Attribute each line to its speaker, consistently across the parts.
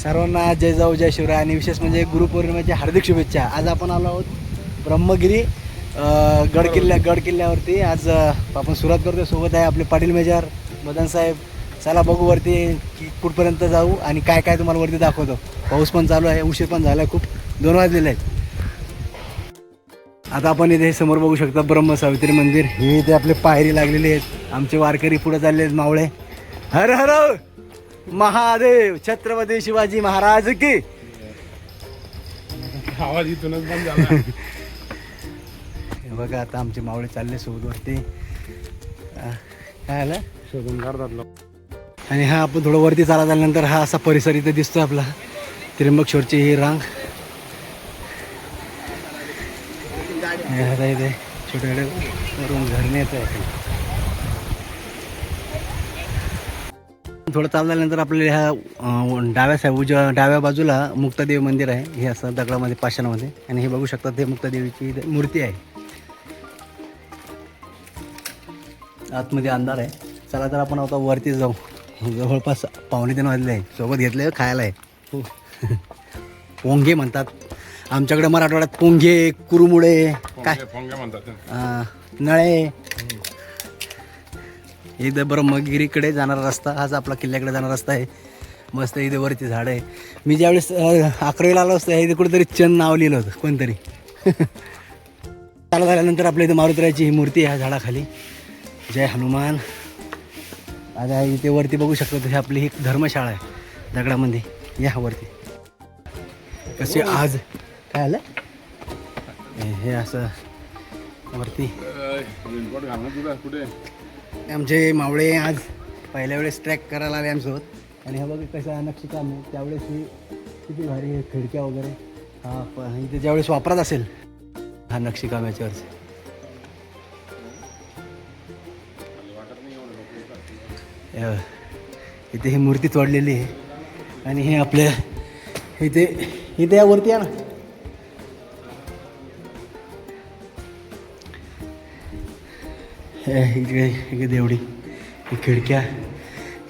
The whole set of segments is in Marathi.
Speaker 1: सर्वांना जय जाऊ जय शिवराय आणि विशेष म्हणजे गुरुपौर्णिमेच्या हार्दिक शुभेच्छा. आज आपण आलो आहोत ब्रह्मगिरी गड किल्ल्यावरती. आज आपण सुरुवात करतो. सोबत आहे आपले पाटील मेजर मदन साहेब. चला बघू वरती की कुठपर्यंत जाऊ आणि काय काय तुम्हाला वरती दाखवतो. पाऊस पण चालू आहे, उशीर पण झाला आहे, खूप 2 वाजलेले आहेत. आता आपण इथे समोर बघू शकता ब्रह्मसावित्री मंदिर. हे इथे आपले पायरी लागलेले आहेत. आमचे वारकरी पुढे चालले आहेत मावळे. हर हर महादेव छत्रपती शिवाजी महाराज की.
Speaker 2: आवाज इथूनच बंद झाला.
Speaker 1: हे बघा आता आमचे मावळे चालले सोबत वरती. काय आलं
Speaker 2: शोधून काढतात लोक.
Speaker 1: आणि हा आपण थोडं वरती चालत आल्यानंतर हा असा परिसर इथे दिसतो आपला. त्र्यंबकेश्वरची ही रांग. आता इथे छोटे छोटे वरून झरणे येत आहे. थोडं चालत आल्यानंतर आपल्याला ह्या डाव्या बाजूला मुक्तादेवी मंदिर आहे. हे असं दगडामध्ये पाषाणामध्ये. आणि हे बघू शकता ते मुक्तादेवीची मूर्ती आहे. आतमध्ये अंधार आहे. चला तर आपण आता वरती जाऊ. जवळपास 2:45 वाजले आहे. सोबत घेतले खायला आहे. पोंगे म्हणतात आमच्याकडे मराठवाड्यात. पोंगे, कुरुमुडे, काय
Speaker 2: म्हणतात
Speaker 1: नळे. इथं ब्रह्मगिरीकडे जाणारा रस्ता. हाच आपला किल्ल्याकडे जाणारा रस्ता आहे. मस्त इथे वरती झाड आहे. मी ज्यावेळेस 11वीला आलो असतो इथे कुठेतरी चंद नाव लिहिलं होतं कोणतरी. चालू झाल्यानंतर आपल्या इथे मारुतीरायाची ही मूर्ती आहे झाडाखाली. जय हनुमान. आता इथे वरती बघू शकतो हे आपली ही धर्मशाळा आहे दगडामध्ये. या वरती कसे आज काय आलं हे असं वरती. आमचे मावळे आज पहिल्या वेळेस ट्रॅक करायला आले आमच्यासोबत. आणि हे बघा कसं नक्षीकाम आहे. त्यावेळेस ही किती भारी खिडक्या वगैरे. हा इथे ज्यावेळेस वापरात असेल हा नक्षीकाम याच्यावरच. इथे ही मूर्ती तोडलेली आहे. आणि हे आपल्या इथे यावरती आहे ना. इकडे देवडी ही खिडक्या.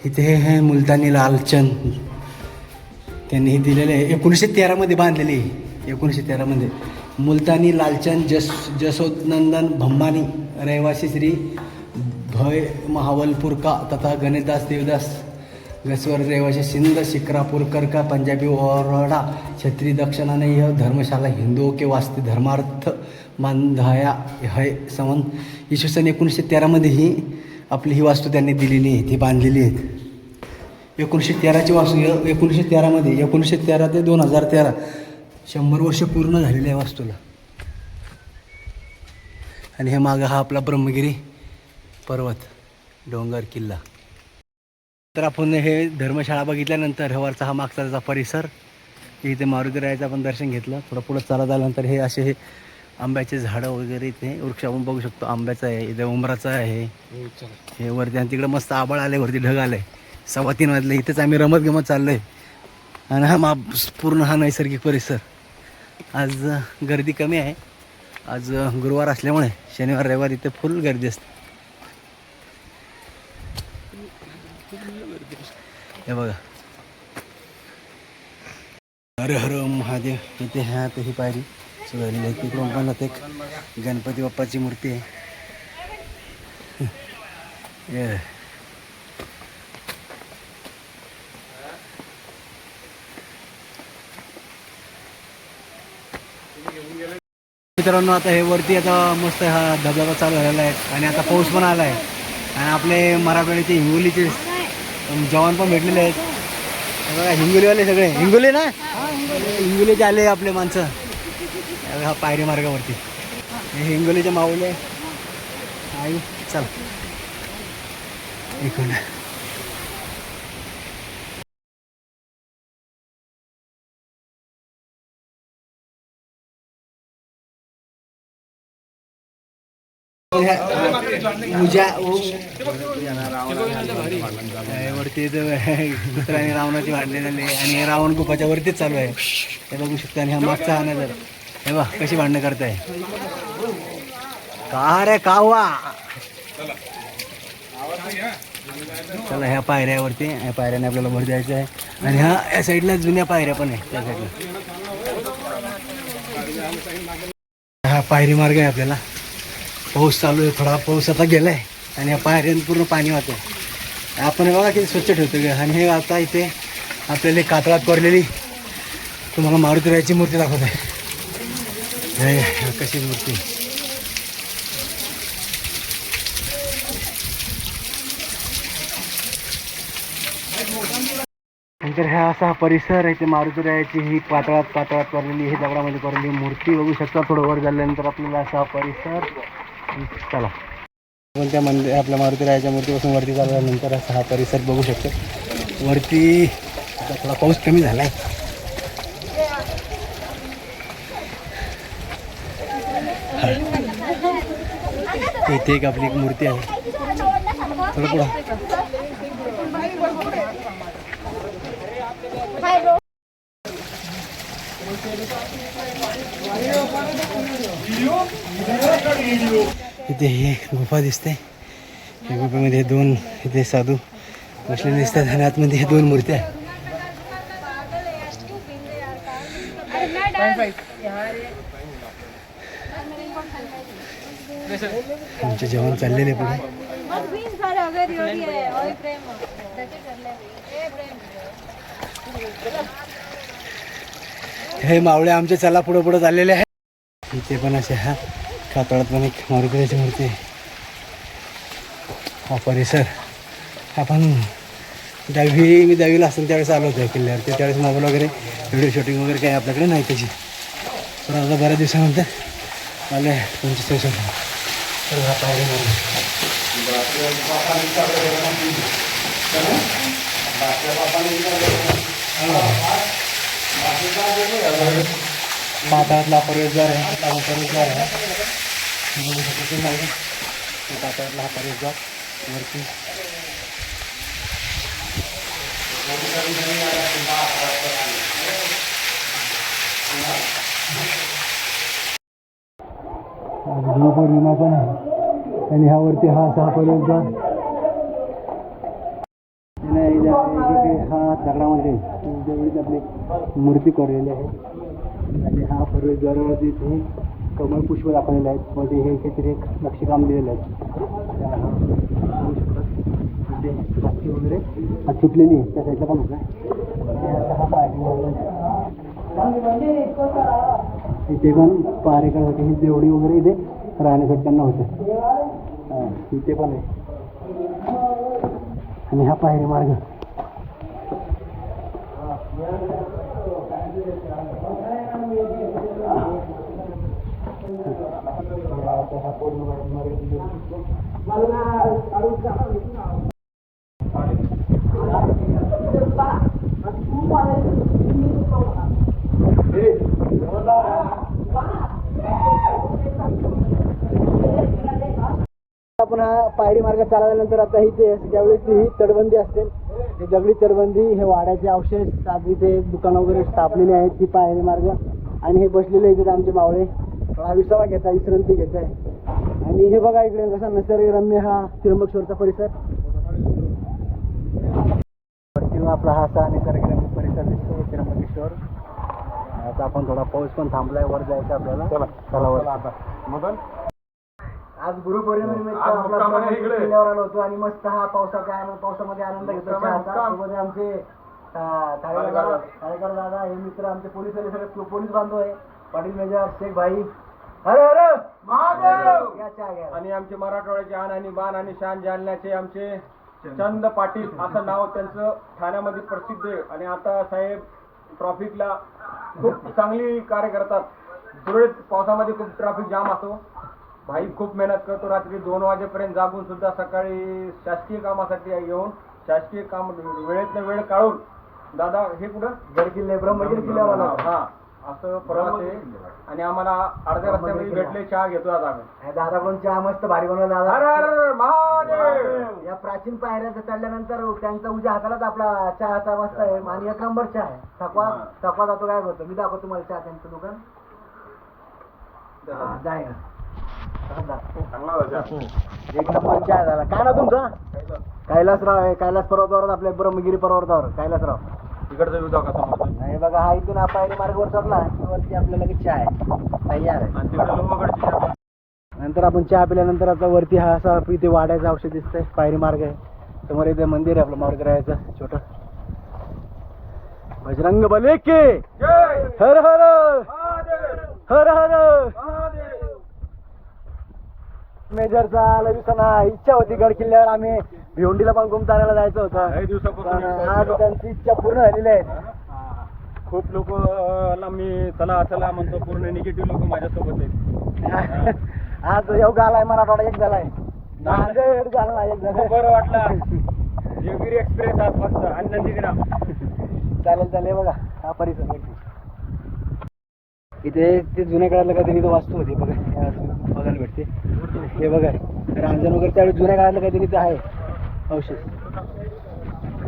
Speaker 1: इथे हे मुलतानी लालचंद त्यांनी हे दिलेले आहे. 1913 बांधलेली आहे. 1913 मुलतानी लालचंद जसोनंदन भंबानी रहिवासी श्री भय महावलपुर का तथा गणेशदास देवदास गसवर रहिवासी सिंध शिक्रापुरकर का पंजाबी ओरडा छत्री दक्षिणाने यह धर्मशाला हिंदुओं के वास्ते धर्मार्थ बांधाया है. संवत इसवी 1913 ही आपली ही वास्तू त्यांनी दिलेली आहे. ती बांधलेली आहेत. 1913ची वास्तू. 1913 ते 2013 100 वर्ष पूर्ण झालेली आहे वास्तूला. आणि हे मागं हा आपला ब्रह्मगिरी पर्वत डोंगर किल्ला. तर आपण हे धर्मशाळा बघितल्यानंतर वरचा हा मागचा त्याचा परिसर. इथे मारुतीरायाचं आपण दर्शन घेतलं. थोडं पुढं चालत आल्यानंतर हे असे हे आंब्याचे झाडं वगैरे इथे वृक्ष आपण बघू शकतो. आंब्याचं आहे, इथे उंबराचं आहे. हे वरती आणि तिकडे मस्त आबाळ आले, वरती ढग आले. 3:15 वाजले. इथेच आम्ही रमत चाललो आहे. आणि हा पूर्ण हा नैसर्गिक परिसर. आज गर्दी कमी आहे. आज गुरुवार असल्यामुळे शनिवार रविवार इथे फुल गर्दी असते. हे बघा हर हर महादेव. इथे ह्या तर ही पायरी सुधारलेली आहे. तिकडून पण एक गणपती बाप्पाची मूर्ती आहे. मित्रांनो आता हे वरती आता मस्त हा धबधबा चालू झालेला आहे. आणि आता पाऊस पण आला आहे. आणि आपले मराठवाड्याचे हिंगोलीचे जवान पण भेटलेले आहेत. बघा हिंगोलीवाले सगळे. हिंगोली ना हिंगोलीचे आले आपले माणसं हा पायरी मार्गावरती. हे हिंगोलीचे माऊले आई. चल इकडे वरती दुसऱ्याने रावणाची भांडणे झाली. आणि रावण गुफाच्या वरतीच चालू आहे. हे बघू शकता. आणि हा मागचा हा नजर. हे बघ कशी भांडणं करताय. का रे का हुआ. चला ह्या पायऱ्यावरती, ह्या पायऱ्याने आपल्याला वर जायचं आहे. आणि ह्या या साईडला जुन्या पायऱ्या पण आहे त्या साईडला. हा पायरी मार्ग आहे आपल्याला. पाऊस चालू आहे, थोडा पाऊस आता गेलाय आणि या पायऱ्यांनी पूर्ण पाणी वाहतंय. आपण हे बघा किती स्वच्छ ठेवतो. आणि हे आता इथे आपल्याला कातळात कोरलेली तुम्हाला मारुतीरायाची मूर्ती दाखवत आहे. कशी मूर्ती. नंतर ह्या असा परिसर आहे. ते मारुतीरायाची ही पातळात कोरलेली, ही दगडामध्ये कोरलेली मूर्ती बघू शकता. थोडं वर झाल्यानंतर आपल्याला असा परिसर. चला आपण त्या मंदिर आपल्या मारुतीरायाच्या मूर्तीपासून वरती चालल्यानंतर असा हा परिसर बघू शकतो. वरती आता थोडा पाऊस कमी झाला आहे. इथे एक आपली एक मूर्ती आहे. थोडं पुढं इथे ही गुफा दिसते. या गुफेमध्ये दोन इथे साधू बसलेले दिसतात आणि आतमध्ये हे दोन मूर्त्या आहेत. आमचे जेवण चाललेले पुढे. हे मावळे आमचे चला पुढे पुढे चाललेले आहे. इथे पण असे हा कातळात पण एक मारुतीची मूर्ती आहे. हा परिसर आपण मी दहावीला असताना त्यावेळेस आलो होतो किल्ल्यावर. त्यावेळेस मोबाईल वगैरे व्हिडिओ शूटिंग वगैरे काही आपल्याकडे नाही त्याची. पण आता बऱ्याच दिवसानंतर आले तुमची स्टेशन. तर हा पायरी पाताळातला प्रवेशद्वार आहे. प्रवेशद्वार आहे पाताळातला हा प्रवेशद्वार वरती. गुरुपौर्णिमा पण आहे आणि ह्यावरती हा असा प्रवेशद्वार. हा दगडामध्ये जेवढीच आपली मूर्ती कोरलेली आहे आणि हा प्रवेशद्वारावरती इथे कमळ पुष्प दाखवलेले आहेत. मध्ये हे काहीतरी एक नक्षीकाम दिलेलं आहे. बाकी वगैरे हा सुटलेली आहे त्या साईडला पण होतं. हा इथे पण पहारेकड होते. ही देवडी वगैरे इथे राहण्यासाठी त्यांना होतं. इथे पण आहे. आणि हा पायरी मार्ग आपण हा पायरी मार्ग चालवल्यानंतर आता इथे ज्यावेळेस ही तटबंदी असते, ही दगडी तटबंदी, हे वाड्याचे अवशेष आज इथे दुकानं वगैरे स्थापलेली आहेत. ती पायरी मार्ग आणि हे बसलेले इथे आमचे मावळे थोडा विसावा घेत आहे, विश्रांती घेत आहे. आणि हे बघा इकडे कसा निसर्गरम्य हा त्र्यंबकेश्वरचा परिसर. आपला हा असा निसर्गरम्य परिसर दिसतो त्र्यंबकेश्वर. आता आपण थोडा पाऊस पण थांबलाय, वर जायचं आपल्याला. चला वर आता मदन. आज गुरुपौर्णिमेनिमित्त किल्ल्यावर आलो होतो आणि मस्त हा पावसामध्ये आनंद घेतो. सोबत आमचे ताळेकर दादा, हे मित्र, आमचे पोलीस सगळे पोलीस बांधव आहे. पाटील मेजर, शेख भाई, हर हर महादेव.
Speaker 2: आणि आमचे मराठवाड्याचे आन आणि बाण आणि शान जालन्याचे आमचे चंद पाटील असं नाव त्यांचं ठाण्यामध्ये प्रसिद्ध आहे. आणि आता साहेब ट्रॉफिकला खूप चांगली कार्य करतात. सुरळीत पावसामध्ये खूप ट्रॅफिक जाम असतो. भाई खूप मेहनत करतो. रात्री 2 वाजेपर्यंत जागून सुद्धा सकाळी शासकीय कामासाठी येऊन शासकीय काम वेळेतनं वेळ काढून. दादा हे कुठं
Speaker 1: गडकिल्ले ब्रह्मगिरी किल्ल्यावाला.
Speaker 2: हा असं प्रवास आहे. आणि आम्हाला अर्ध्या रस्त्यामध्ये भेटले, चहा घेतो आता आम्ही.
Speaker 1: दादा पण चहा मस्त भारी बनवला दादा.
Speaker 2: हर हर महादेव.
Speaker 1: या प्राचीन पायऱ्या चढल्यानंतर त्यांचा उद्या हातालाच आपला चहाचा मस्त आहे आणि 1 नंबर चहा आहे. थकवा जातो काय होतं. मी दाखवतो तुम्हाला चहा त्यांचं दुकान. जाय ना 1 नंबर चहा झाला. काय ना तुमचा कैलासराव आहे, कैलास पर्वतावर आपल्या ब्रह्मगिरी पर्वतावर कैलासराव.
Speaker 2: तिकडचा व्ह्यू दाखवा समोर.
Speaker 1: नाही बघा, हा इथून पायरी मार्गावर चढला वरती आपल्याला लगेच चहा आहे तयार आहे.
Speaker 2: आणि तिकडे लोहगडची चहा.
Speaker 1: नंतर आपण चहा पिल्यानंतर आता वरती हा असा इथे वाड्याचं औषध दिसतंय, पायरी मार्ग आहे. समोर इथे मंदिर आहे आपलं मार्गरायाचं छोटं. बजरंग बली की
Speaker 2: जय
Speaker 1: हर हर
Speaker 2: महादेव
Speaker 1: हर हर.
Speaker 2: महादेव.
Speaker 1: मेजरचा लविसना इच्छा होती गड किल्ल्यावर आम्ही भिवंडीला पण घुमतानाला जायचं होतं,
Speaker 2: काही दिवसापासून
Speaker 1: पण आज त्यांची इच्छा पूर्ण झालेली आहे.
Speaker 2: खूप लोक मी चला चला म्हणतो, पूर्ण निगेटिव्ह लोक माझ्यासोबत आहेत.
Speaker 1: आज योगा आलाय, मराठवाडा एक झालाय, नांदेड झाला एक झालाय.
Speaker 2: बरं वाटलं. देवगिरी एक्सप्रेस आज फक्त आणि नंदीग्राम.
Speaker 1: चालेल चालेल. बघा हा परिसर इथे ते जुन्या काळातलं काहीतरी इथं वास्तू होती बघा, हे आज बघायला भेटते. हे बघा रांजण वगैरे त्यावेळी जुन्या काळातलं काहीतरी इथं आहे अवशेष.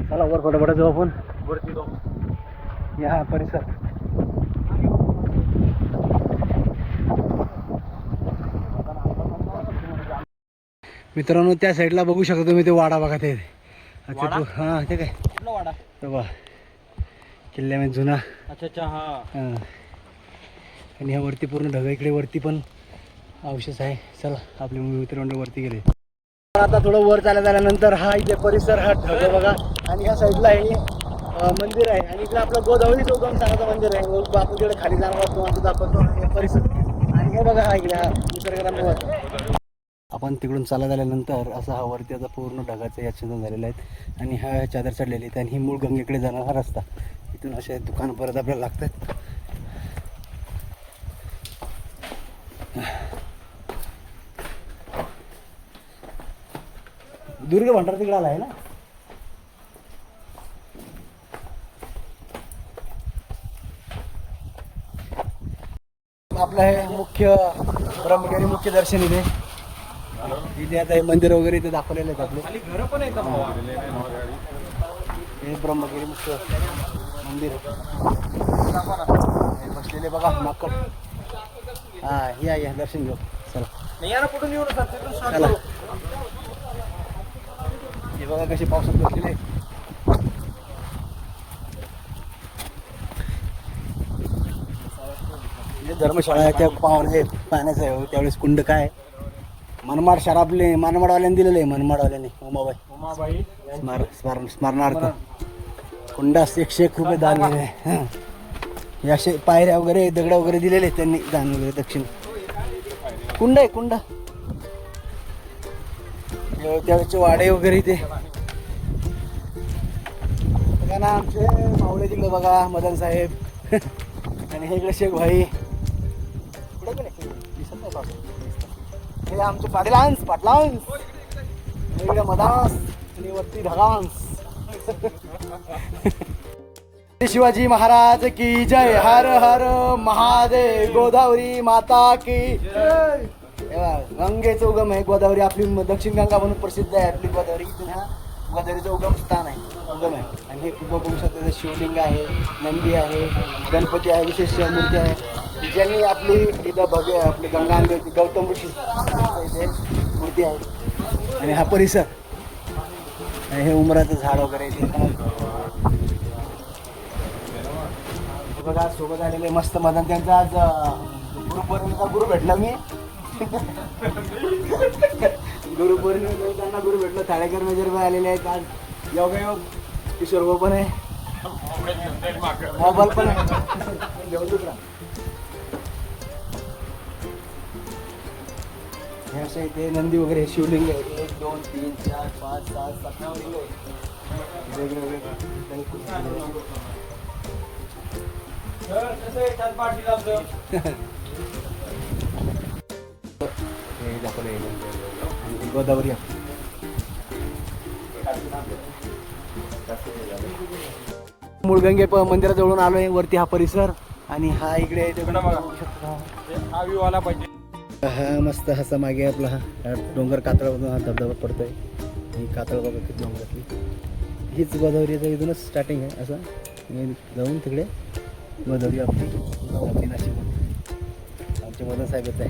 Speaker 1: चला वर फटाफट जाऊ आपण
Speaker 2: वरती जाऊ.
Speaker 1: हा परिसर. मित्रांनो त्या साईडला बघू शकता तुम्ही, ते वाडा बघा ते.
Speaker 2: वाडा?
Speaker 1: हा ते काय
Speaker 2: कुठला वाडा?
Speaker 1: बघा किल्ल्यामध्ये जुना.
Speaker 2: अच्छा अच्छा. हा
Speaker 1: हा. आणि ह्या वरती पूर्ण ढग, इकडे वरती पण अवशेष आहे. चला आपले मित्रांनो वरती गेले. आता थोडं वर चालत आल्यानंतर हा इथे परिसर, हा ढग बघा. आणि ह्या साईडला हे मंदिर आहे. आणि इकडे आपलं गोदावरी चौगम सांगायचं मंदिर आहे. आपण तिकडे खाली जाणार आहोत, दाखवतो हे परिसर. आणि हे बघा हा इकडे हा निसर्गरम्य. आपण तिकडून चालत आल्यानंतर असा हा वरती आता पूर्ण ढगाचे याचना झालेले आहेत. आणि हा चादर चढलेली आहेत. आणि ही मूळ गंगेकडे जाणार हा रस्ता. इथून असे दुकान परत आपल्याला लागतात. दुर्ग भंडार तिकडे आला आहे ना. आपलं हे मुख्य ब्रह्मगिरी मुख्य दर्शन इथे. इथे आता हे मंदिर वगैरे इथे दाखवलेले आहेत आपले.
Speaker 2: खाली घरं पण आहेत.
Speaker 1: हे ब्रह्मगिरी मुख्य मंदिर हे बसलेले बघा माकड. हा या दर्शन घेऊ. चला
Speaker 2: नाही ना, कुठून येऊ ना.
Speaker 1: चला. हे बघा कसे पावसात बसलेले. धर्मशाळा आहे त्या पाण्याचं आहे. त्यावेळेस कुंड काय मनमाड शराबले मनमाडवाल्याने दिलेलं आहे. मनमाडवाल्याने उमाबाई स्मरणार्थ कुंडास 101 रुपये दान दिले आहे. हे असे पायऱ्या वगैरे दगड वगैरे दिलेले आहेत त्यांनी दान वगैरे. दक्षिण कुंड आहे कुंड. त्यावेळेचे वाडे वगैरे इथे बघा ना. आमचे मावळे तिकडे बघा मदन साहेब. आणि हे इकडे शेख भाई पुढे पण दिसत नाही पासून. हे आमचे पाटलांस इकडे मदास आणि वरती ढगांस. शिवाजी महाराज की जय. हर हर महादेव. गोदावरी माता की जय. गंगेचं उगम आहे गोदावरी. आपली दक्षिण गंगा म्हणून प्रसिद्ध आहे आपली गोदावरी. इथून हा गोदावरीचं उगम स्थान आहे, उगम आहे. आणि हे खूप बघू शकतो. शिवलिंग आहे, नंदी आहे, गणपती आहे, विशेष मूर्ती आहे. ज्यांनी आपली इथं भव्य आपली गंगा आणली होती, गौतम ऋषी इथे मूर्ती आहे. आणि हा परिसर आणि हे उमराचं झाड वगैरे इथे बघा. सोबत आलेले मस्त मदन. त्यांचा आज गुरुपौर्णिमेचा गुरु भेटला मी. गुरुपौर्णिमेचा त्यांना गुरु भेटला. थाळेकर मेजर आलेले आहेत आज. योगायोग किशोर पण आहे, मोबाईल पण आहे. घेऊन दुसरा हे असे इथे नंदी वगैरे शिवलिंग आहे. 1 2 3 4 5 6 7 लिंग आहे वेगवेगळे. गोदावरी मुळगंगे मंदिराजवळून आलोय. वरती हा परिसर आणि हा इकडे
Speaker 2: हा व्ह्यू आला पाहिजे.
Speaker 1: हा मस्त असा मागे आपला हा डोंगर कातळामधून हा धबधबा पडतोय. ही कातळ बघा किती डोंगरातली. हीच गोदावरीचं इथूनच स्टार्टिंग आहे. असं जाऊन तिकडे गोदावरी आपली नाशिकमध्ये आमचे मदन साहेबच आहे.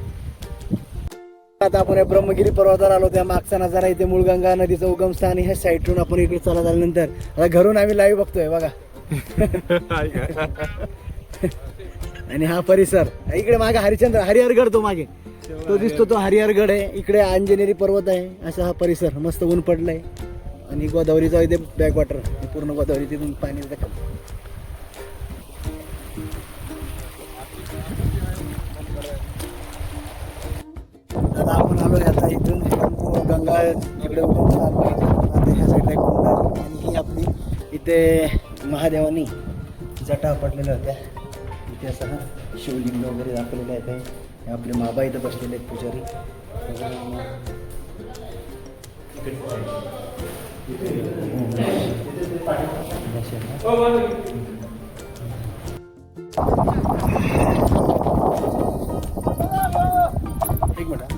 Speaker 1: आता आपण या ब्रह्मगिरी पर्वतावर आलो. त्या मागचा नजारा इथे मुळगंगा नदीचं उगमस्थान आणि ह्या साईडून आपण इकडे चालत आल्यानंतर आता घरून आम्ही लाईव्ह बघतोय बघा. आणि हा परिसर इकडे मागे हरिहरगड तो मागे तो दिसतो तो हरिहरगड आहे. इकडे अंजनेरी पर्वत आहे. असा हा परिसर मस्त ऊन पडलाय आणि गोदावरीचा इथे बॅकवॉटर पूर्ण गोदावरी तिथून पाणी येतं. आता आपण आलो आता इथून गंगा इकडे ह्या साईडला एक कुंड आहे. आणि ही आपली इथे महादेवानी जटा पडलेल्या होत्या. इथे असं हा शिवलिंग वगैरे दाखवलेलं आहे. ते आपले माबा इथं बसलेले आहेत पुजारी. एक मिनिट.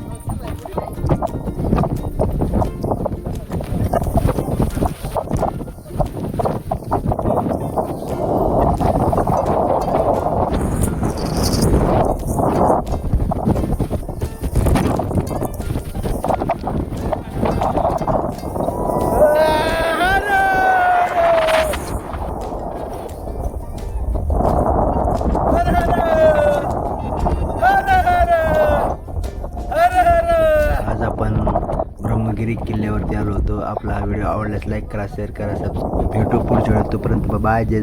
Speaker 1: आज आपण ब्रह्मगिरी किल्ल्यावरती आलो होतो. आपला हा व्हिडिओ आवडल्यास लाईक करा, शेअर करा, सबस्क्राईब. भेटू पुढच्या वेळेस. तोपर्यंत बाय. जय